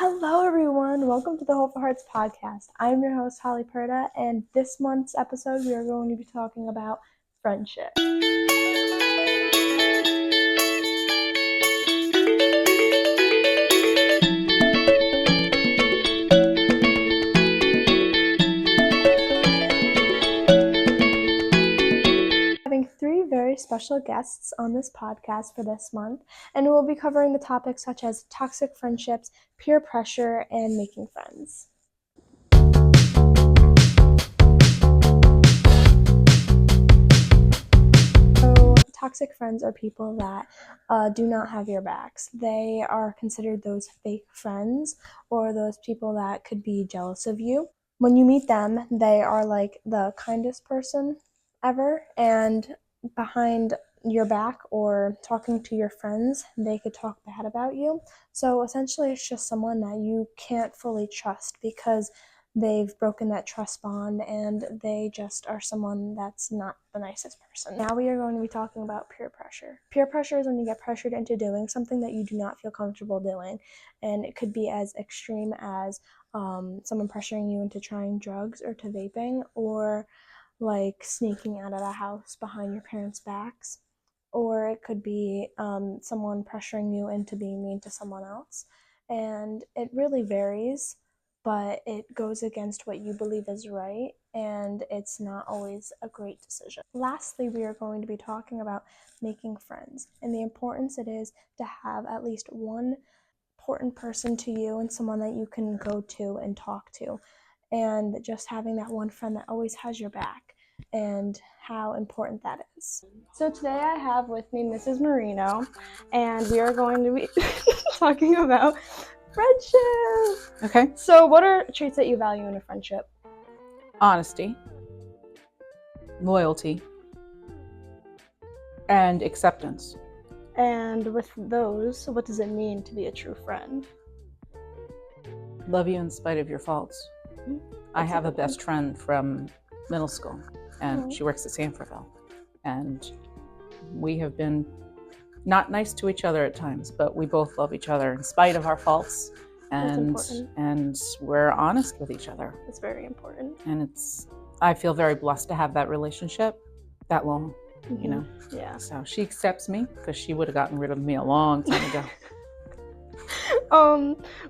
Hello, everyone. Welcome to the Hopeful Hearts podcast. I'm your host, Holly Perda, and this month's episode, we are going to be talking about friendship. Having three very special guests on this podcast for this month, and we'll be covering the topics such as toxic friendships, peer pressure, and making friends. So, toxic friends are people that do not have your backs. They are considered those fake friends or those people that could be jealous of you. When you meet them, they are like the kindest person ever, and behind your back or talking to your friends, they could talk bad about you. So essentially, it's just someone that you can't fully trust because they've broken that trust bond and they just are someone that's not the nicest person. Now we are going to be talking about peer pressure. Peer pressure is when you get pressured into doing something that you do not feel comfortable doing, and it could be as extreme as someone pressuring you into trying drugs or to vaping, or like sneaking out of the house behind your parents' backs, or it could be someone pressuring you into being mean to someone else. And it really varies, but it goes against what you believe is right, and it's not always a great decision. Lastly, we are going to be talking about making friends and the importance it is to have at least one important person to you and someone that you can go to and talk to, and just having that one friend that always has your back and how important that is. So today I have with me Mrs. Marino, and we are going to be talking about friendship. Okay. So what are traits that you value in a friendship? Honesty, loyalty, and acceptance. And with those, what does it mean to be a true friend? Love you in spite of your faults. I have a best friend from middle school, and she works at Sanfordville. And we have been not nice to each other at times, but we both love each other in spite of our faults. And we're honest with each other. It's very important. And I feel very blessed to have that relationship that long, you know. Yeah. So she accepts me because she would have gotten rid of me a long time ago.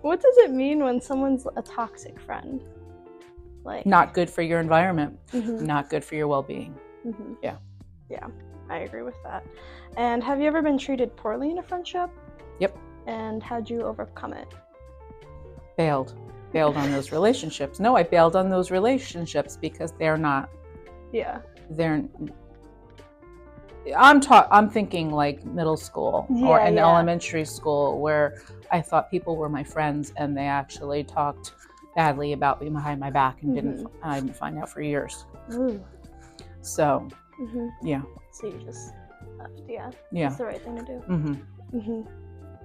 What does it mean when someone's a toxic friend? Like, not good for your environment, not good for your well-being. Yeah, I agree with that. And have you ever been treated poorly in a friendship? Yep. And how'd you overcome it? Bailed on those relationships. No, I bailed on those relationships because I'm thinking like middle school or elementary school, where I thought people were my friends and they actually talked badly about me behind my back and I didn't find out for years. Ooh. So yeah. So you just left. Yeah. It's the right thing to do.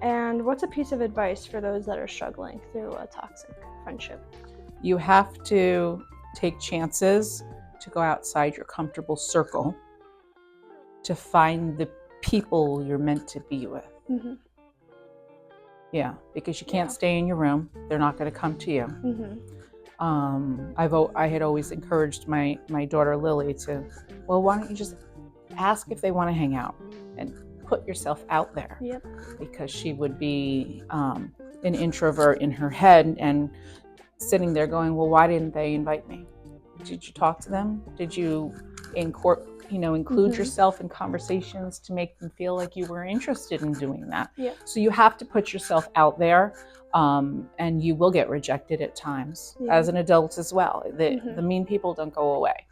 And what's a piece of advice for those that are struggling through a toxic friendship? You have to take chances to go outside your comfortable circle to find the people you're meant to be with. Yeah, because you can't stay in your room. They're not going to come to you. I had always encouraged my daughter Lily to, well, why don't you just ask if they want to hang out and put yourself out there. Because she would be an introvert in her head and sitting there going, well, why didn't they invite me? Did you talk to them? Did you include yourself in conversations to make them feel like you were interested in doing that? So you have to put yourself out there, and you will get rejected at times as an adult as well. The mean people don't go away,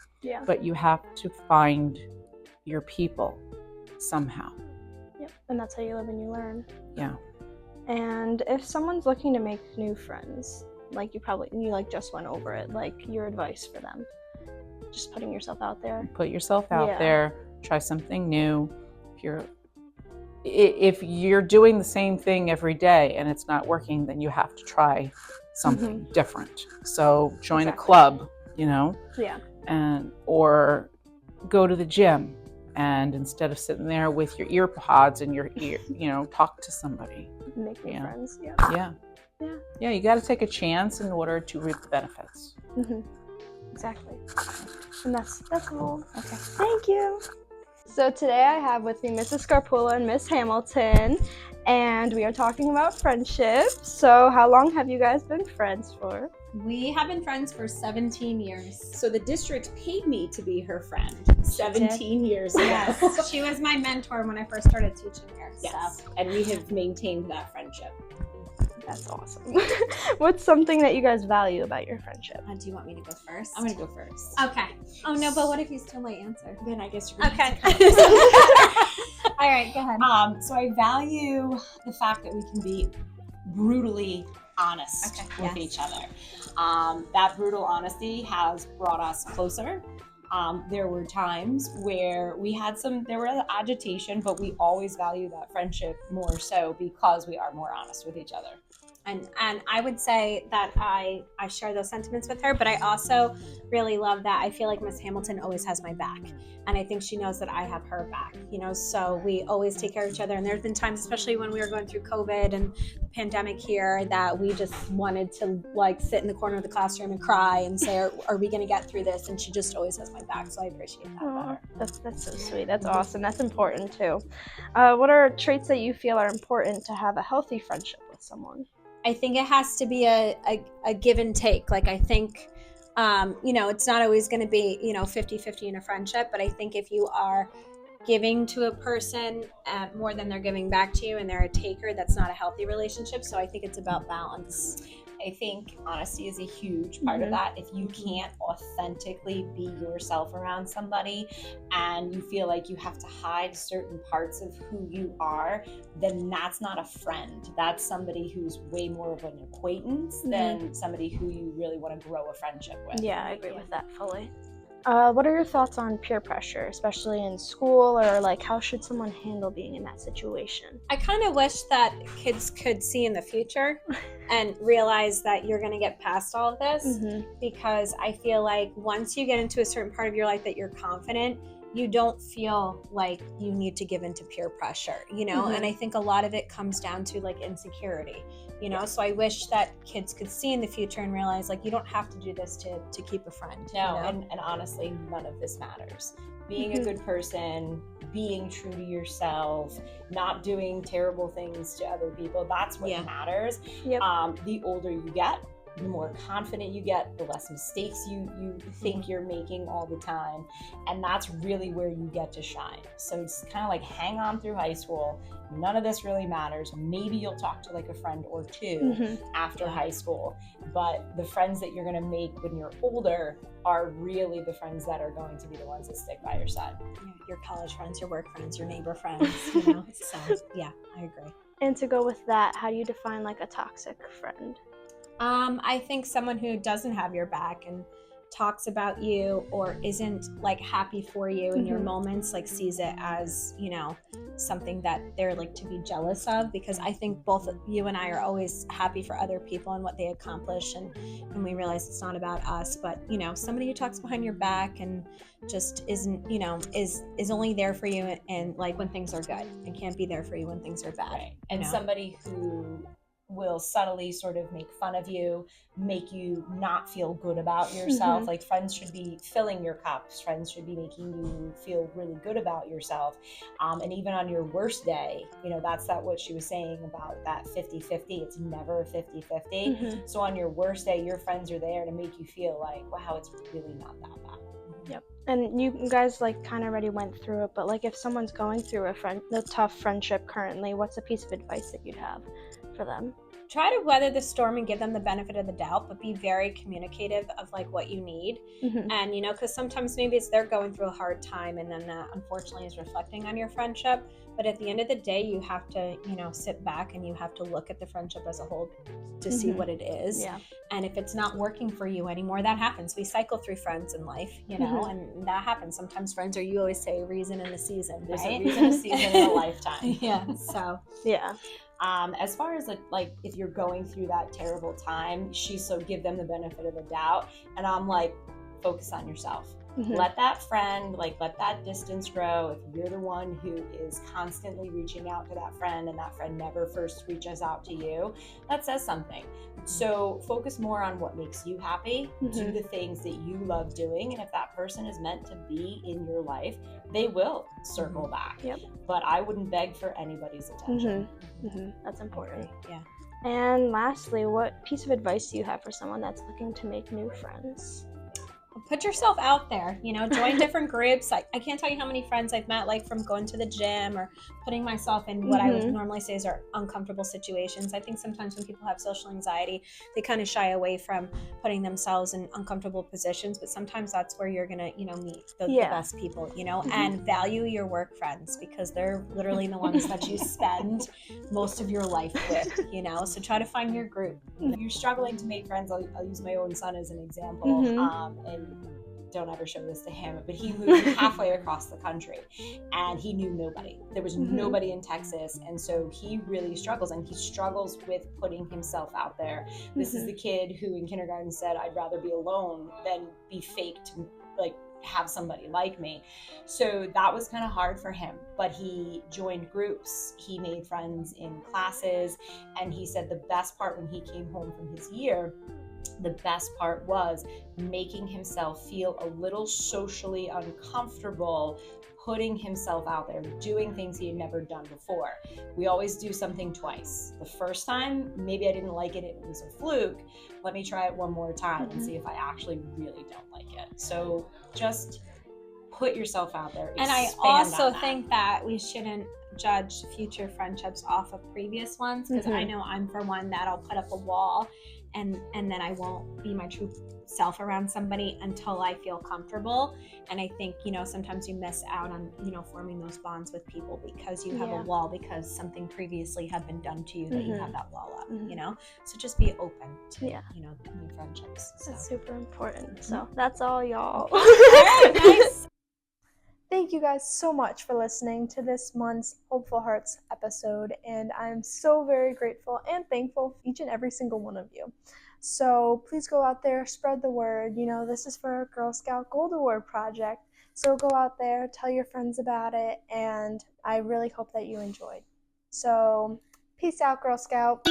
but you have to find your people somehow. And that's how you live and you learn. Yeah. And if someone's looking to make new friends, like you just went over it, like your advice for them, just putting yourself out there. Put yourself out there. Try something new. If you're doing the same thing every day and it's not working, then you have to try something different. So join a club, or go to the gym. And instead of sitting there with your ear pods in your ear, talk to somebody. Make new friends. Yeah, you got to take a chance in order to reap the benefits. Exactly. And that's all. Okay. Thank you. So today I have with me Mrs. Scarpula and Miss Hamilton, and we are talking about friendship. So how long have you guys been friends for? We have been friends for 17 years. So the district paid me to be her friend 17 years ago. Yes, she was my mentor when I first started teaching here. Yes, So. and we have maintained that friendship. That's awesome. What's something that you guys value about your friendship? Do you want me to go first? I'm gonna go first. Okay. Oh no, but what if you steal my answer? Then I guess you're gonna Okay. have to come. All right, go ahead. So I value the fact that we can be brutally honest with each other. That brutal honesty has brought us closer. There were times where there was agitation, but we always value that friendship more so because we are more honest with each other. And I would say that I share those sentiments with her, but I also really love that I feel like Miss Hamilton always has my back. And I think she knows that I have her back, so we always take care of each other. And there's been times, especially when we were going through COVID and the pandemic here, that we just wanted to sit in the corner of the classroom and cry and say, are we going to get through this? And she just always has my back. So I appreciate that about her. That's so sweet. That's awesome. That's important too. What are traits that you feel are important to have a healthy friendship with someone? I think it has to be a give and take. I think, it's not always going to be, 50-50 in a friendship, but I think if you are giving to a person more than they're giving back to you and they're a taker, that's not a healthy relationship. So I think it's about balance. I think honesty is a huge part of that. If you can't authentically be yourself around somebody and you feel like you have to hide certain parts of who you are, then that's not a friend. That's somebody who's way more of an acquaintance than somebody who you really want to grow a friendship with. Yeah, I agree with that fully. What are your thoughts on peer pressure, especially in school, or how should someone handle being in that situation? I kind of wish that kids could see in the future and realize that you're going to get past all of this, because I feel like once you get into a certain part of your life that you're confident, you don't feel like you need to give into peer pressure, and I think a lot of it comes down to insecurity, so I wish that kids could see in the future and realize you don't have to do this to keep a friend. No, and honestly, none of this matters. Being a good person, being true to yourself, not doing terrible things to other people, that's what matters. The older you get, the more confident you get, the less mistakes you think you're making all the time. And that's really where you get to shine. So it's kind of hang on through high school. None of this really matters. Maybe you'll talk to a friend or two after high school. But the friends that you're going to make when you're older are really the friends that are going to be the ones that stick by your side. Your college friends, your work friends, your neighbor friends, So, yeah, I agree. And to go with that, how do you define a toxic friend? I think someone who doesn't have your back and talks about you or isn't happy for you in your moments, sees it as, something that they're to be jealous of, because I think both you and I are always happy for other people and what they accomplish, and we realize it's not about us, but somebody who talks behind your back and just isn't, is only there for you and when things are good and can't be there for you when things are bad. Right. And somebody who will subtly sort of make fun of you, make you not feel good about yourself. Friends should be filling your cups. Friends should be making you feel really good about yourself. And even on your worst day, that's what she was saying about that 50-50. It's never a 50-50. So on your worst day, your friends are there to make you feel wow, it's really not that bad. Yep. And you guys kind of already went through it, but if someone's going through a tough friendship currently, what's a piece of advice that you'd have for them? Try to weather the storm and give them the benefit of the doubt, but be very communicative of what you need. And because sometimes maybe it's they're going through a hard time, and then that unfortunately is reflecting on your friendship. But at the end of the day, you have to sit back and you have to look at the friendship as a whole to see what it is. And if it's not working for you anymore, that happens. We cycle through friends in life, and that happens. Sometimes friends are, you always say, a reason in a season. There's right? a reason, a season, in a lifetime. So yeah. As far as if you're going through that terrible time, so give them the benefit of the doubt, and I'm focus on yourself. Let that friend, like, let that distance grow. If you're the one who is constantly reaching out to that friend and that friend never first reaches out to you, that says something. So focus more on what makes you happy. Do the things that you love doing. And if that person is meant to be in your life, they will circle back. Yep. But I wouldn't beg for anybody's attention. That's important. Yeah. And lastly, what piece of advice do you have for someone that's looking to make new friends? Put yourself out there, you know, join different groups. I can't tell you how many friends I've met, like from going to the gym or putting myself in what I would normally say are uncomfortable situations. I think sometimes when people have social anxiety, they kind of shy away from putting themselves in uncomfortable positions, but sometimes that's where you're gonna, you know, meet the best people, you know, and value your work friends, because they're literally the ones that you spend most of your life with, you know. So try to find your group. If you're struggling to make friends, I'll use my own son as an example. And don't ever show this to him, but he moved halfway across the country and he knew nobody. There was nobody in Texas. And so he really struggles, and he struggles with putting himself out there. This is the kid who in kindergarten said, I'd rather be alone than be fake to like have somebody like me. So that was kind of hard for him, but he joined groups, he made friends in classes, and he said the best part when he came home from his year, the best part was making himself feel a little socially uncomfortable, putting himself out there, doing things he had never done before. We always do something twice. The first time, maybe I didn't like it, it was a fluke. Let me try it one more time and see if I actually really don't like it. So just put yourself out there. And I also think that we shouldn't judge future friendships off of previous ones, because I know I'm for one that'll put up a wall and then I won't be my true self around somebody until I feel comfortable. And I think, you know, sometimes you miss out on, you know, forming those bonds with people because you have a wall, because something previously had been done to you that you have that wall up, you know. So just be open to, you know, new friendships. So. That's super important. So that's all, y'all. All right, nice. Thank you guys so much for listening to this month's Hopeful Hearts episode, and I'm so very grateful and thankful for each and every single one of you. So please go out there, spread the word. You know, this is for our Girl Scout Gold Award project, so go out there, tell your friends about it, and I really hope that you enjoyed. So peace out, Girl Scout.